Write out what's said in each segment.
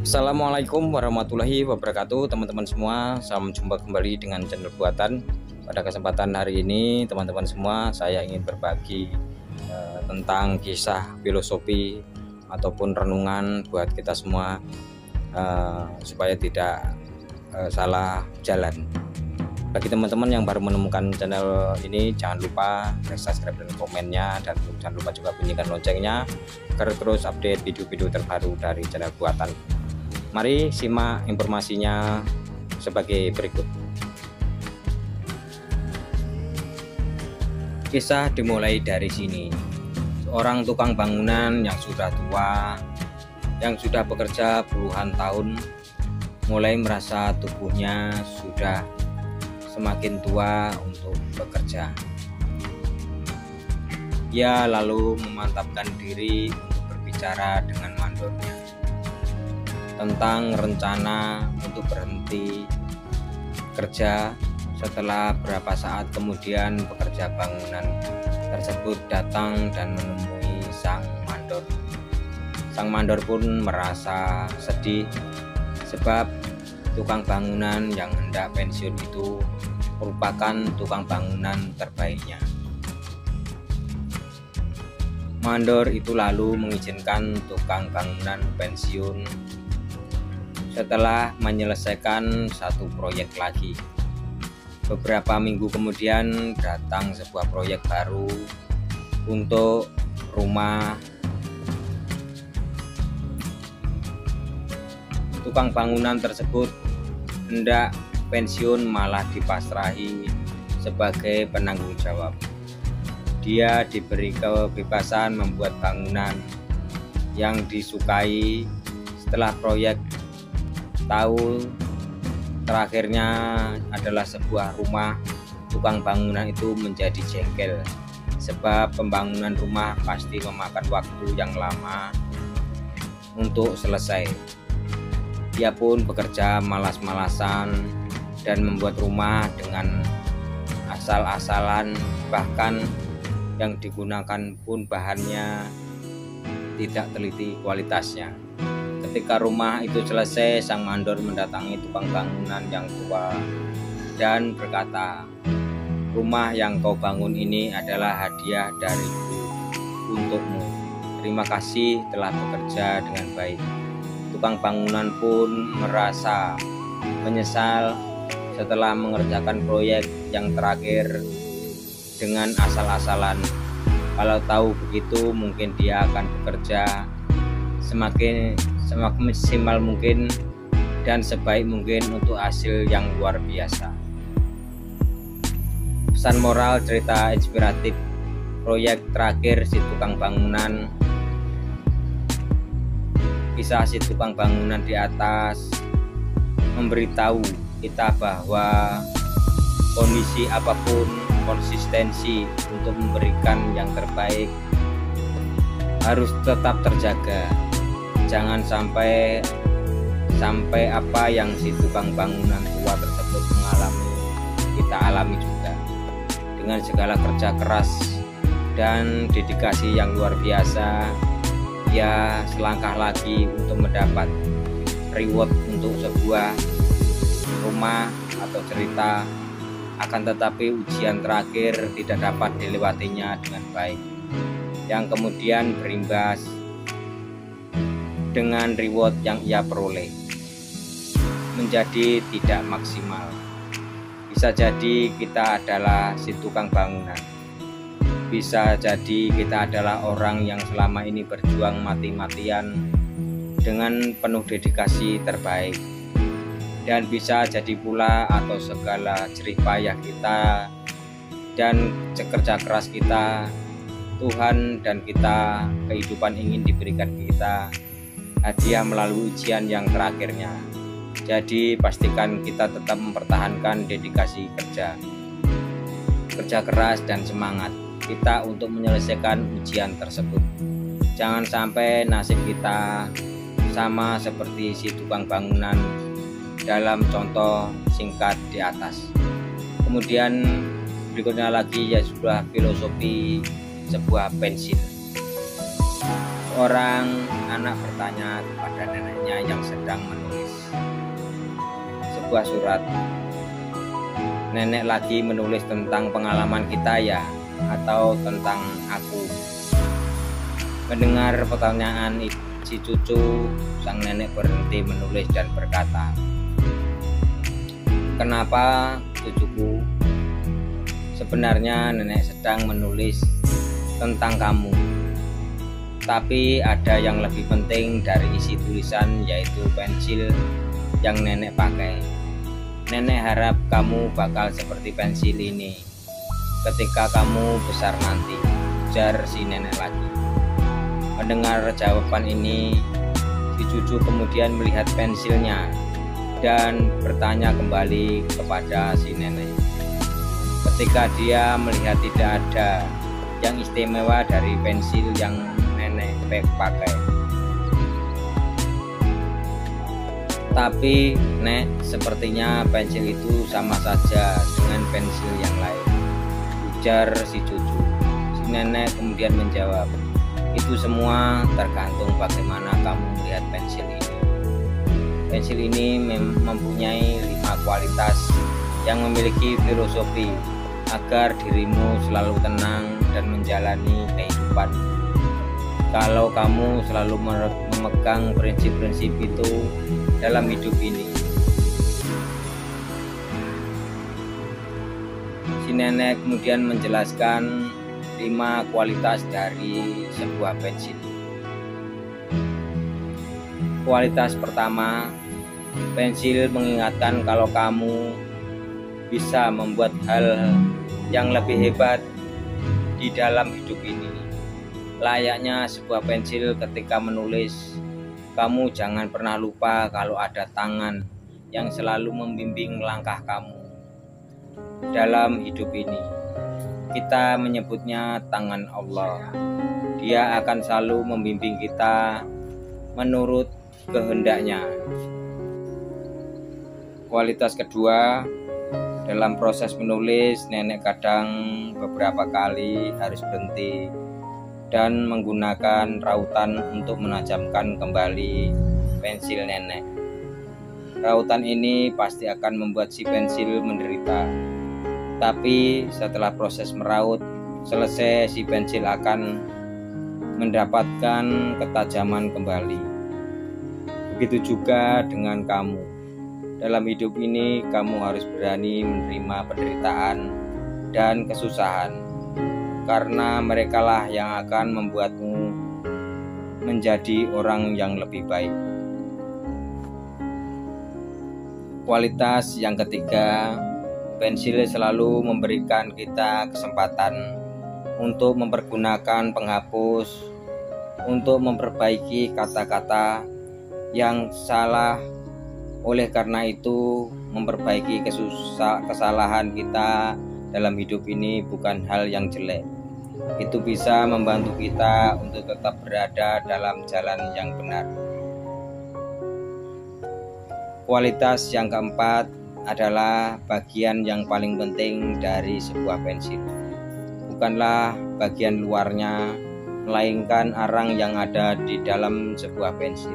Assalamualaikum warahmatullahi wabarakatuh, teman-teman semua. Salam jumpa kembali dengan channel Buatan. Pada kesempatan hari ini, teman-teman semua, saya ingin berbagi tentang kisah filosofi ataupun renungan buat kita semua, supaya tidak salah jalan. Bagi teman-teman yang baru menemukan channel ini, jangan lupa subscribe dan komennya, dan jangan lupa juga bunyikan loncengnya agar terus update video-video terbaru dari channel Buatan. Mari simak informasinya sebagai berikut. Kisah dimulai dari sini. Seorang tukang bangunan yang sudah tua, yang sudah bekerja puluhan tahun, mulai merasa tubuhnya sudah semakin tua untuk bekerja. Ia lalu memantapkan diri untuk berbicara dengan mandornya tentang rencana untuk berhenti kerja. Setelah beberapa saat kemudian, pekerja bangunan tersebut datang dan menemui sang mandor. Sang mandor pun merasa sedih sebab tukang bangunan yang hendak pensiun itu merupakan tukang bangunan terbaiknya. Mandor itu lalu mengizinkan tukang bangunan pensiun setelah menyelesaikan satu proyek lagi. Beberapa minggu kemudian datang sebuah proyek baru untuk rumah. Tukang bangunan tersebut hendak pensiun malah dipasrahi sebagai penanggung jawab. Dia diberi kebebasan membuat bangunan yang disukai. Setelah proyek tahu terakhirnya adalah sebuah rumah, tukang bangunan itu menjadi jengkel sebab pembangunan rumah pasti memakan waktu yang lama untuk selesai. Dia pun bekerja malas-malasan dan membuat rumah dengan asal-asalan, bahkan yang digunakan pun bahannya tidak teliti kualitasnya. Ketika rumah itu selesai, sang mandor mendatangi tukang bangunan yang tua dan berkata, "Rumah yang kau bangun ini adalah hadiah dariku untukmu. Terima kasih telah bekerja dengan baik." Tukang bangunan pun merasa menyesal setelah mengerjakan proyek yang terakhir dengan asal-asalan. Kalau tahu begitu, mungkin dia akan bekerja semakin maksimal mungkin dan sebaik mungkin untuk hasil yang luar biasa. Pesan moral cerita inspiratif proyek terakhir si tukang bangunan. Kisah si tukang bangunan di atas memberitahu kita bahwa kondisi apapun, konsistensi untuk memberikan yang terbaik harus tetap terjaga. Jangan sampai apa yang si tukang bangunan tua tersebut mengalami, kita alami juga. Dengan segala kerja keras dan dedikasi yang luar biasa, ia selangkah lagi untuk mendapat reward untuk sebuah rumah atau cerita. Akan tetapi ujian terakhir tidak dapat dilewatinya dengan baik, yang kemudian berimbas dengan reward yang ia peroleh menjadi tidak maksimal. Bisa jadi kita adalah si tukang bangunan. Bisa jadi kita adalah orang yang selama ini berjuang mati-matian dengan penuh dedikasi terbaik. Dan bisa jadi pula atau segala jerih payah kita dan kerja keras kita, Tuhan dan kita, kehidupan ingin diberikan kita hadiah melalui ujian yang terakhirnya. Jadi pastikan kita tetap mempertahankan dedikasi kerja keras dan semangat kita untuk menyelesaikan ujian tersebut. Jangan sampai nasib kita sama seperti si tukang bangunan dalam contoh singkat di atas. Kemudian berikutnya lagi ya sudah filosofi sebuah pensil. Orang anak bertanya kepada neneknya yang sedang menulis sebuah surat. Nenek lagi menulis tentang pengalaman kita ya, atau tentang aku? Mendengar pertanyaan si cucu, sang nenek berhenti menulis dan berkata, "Kenapa, cucuku? Sebenarnya nenek sedang menulis tentang kamu. Tapi ada yang lebih penting dari isi tulisan, yaitu pensil yang nenek pakai. Nenek harap kamu bakal seperti pensil ini ketika kamu besar nanti," ujar si nenek lagi. Mendengar jawaban ini, si cucu kemudian melihat pensilnya dan bertanya kembali kepada si nenek. Ketika dia melihat tidak ada yang istimewa dari pensil yang nenek pakai. "Tapi Nek, sepertinya pensil itu sama saja dengan pensil yang lain," ujar si cucu. Si nenek kemudian menjawab, "Itu semua tergantung bagaimana kamu melihat pensil ini. Pensil ini mempunyai 5 kualitas yang memiliki filosofi agar dirimu selalu tenang dan menjalani kehidupan. Kalau kamu selalu memegang prinsip-prinsip itu dalam hidup ini." Si nenek kemudian menjelaskan 5 kualitas dari sebuah pensil. Kualitas pertama, pensil mengingatkan kalau kamu bisa membuat hal yang lebih hebat di dalam hidup ini. Layaknya sebuah pensil ketika menulis, kamu jangan pernah lupa kalau ada tangan yang selalu membimbing langkah kamu dalam hidup ini. Kita menyebutnya tangan Allah. Dia akan selalu membimbing kita menurut kehendaknya. Kualitas kedua, dalam proses menulis, nenek kadang beberapa kali harus berhenti dan menggunakan rautan untuk menajamkan kembali pensil nenek. Rautan ini pasti akan membuat si pensil menderita. Tapi setelah proses meraut selesai, si pensil akan mendapatkan ketajaman kembali. Begitu juga dengan kamu. Dalam hidup ini kamu harus berani menerima penderitaan dan kesusahan, karena merekalah yang akan membuatmu menjadi orang yang lebih baik. Kualitas yang ketiga, pensil selalu memberikan kita kesempatan untuk mempergunakan penghapus untuk memperbaiki kata-kata yang salah. Oleh karena itu, memperbaiki kesalahan kita dalam hidup ini bukan hal yang jelek. Itu bisa membantu kita untuk tetap berada dalam jalan yang benar. Kualitas yang keempat adalah bagian yang paling penting dari sebuah pensil. Bukanlah bagian luarnya, melainkan arang yang ada di dalam sebuah pensil.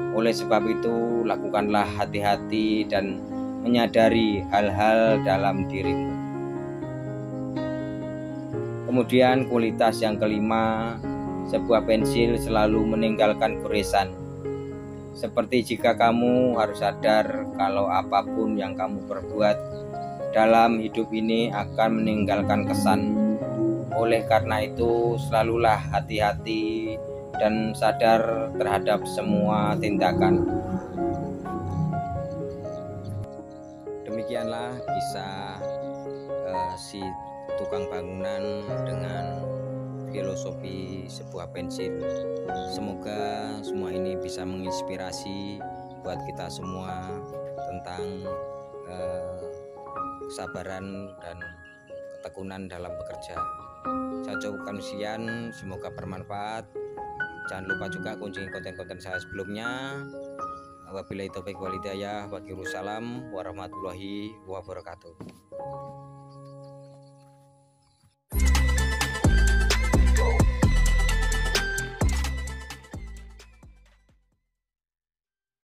Oleh sebab itu, lakukanlah hati-hati dan menyadari hal-hal dalam dirimu. Kemudian kualitas yang kelima, sebuah pensil selalu meninggalkan goresan. Seperti jika kamu harus sadar kalau apapun yang kamu perbuat dalam hidup ini akan meninggalkan kesan. Oleh karena itu, selalulah hati-hati dan sadar terhadap semua tindakan. Demikianlah kisah si tukang bangunan dengan filosofi sebuah pensil. Semoga semua ini bisa menginspirasi buat kita semua tentang kesabaran dan ketekunan dalam bekerja. Saya ucapkan sekian, semoga bermanfaat. Jangan lupa juga kunjungi konten-konten saya sebelumnya. Wabillahi taufiq wal hidayah. Wassalamualaikum warahmatullahi wabarakatuh.